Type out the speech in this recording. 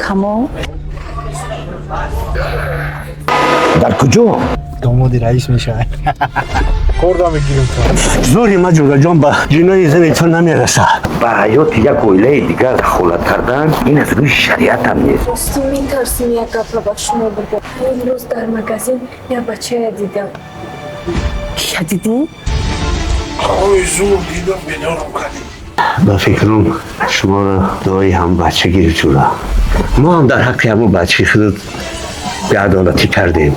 کامو در کجا؟ دامادی رئیس میشه خوردم بگیرم تو زوری مجودا جان با جنای زن تو نمیرسه با حیات یک اویله دیگر خلط کردن این از روی شریعت هم نیست راستی میترسیم یک گپ با شما بگم امروز در مغازین یک بچه دیدم کیا دیدی؟ آی زور دیدم بیدارم کردی با فکرم شما را دعای هم بچه گیر جورا ما هم در حق همون بچه خود به عدالتی کردیم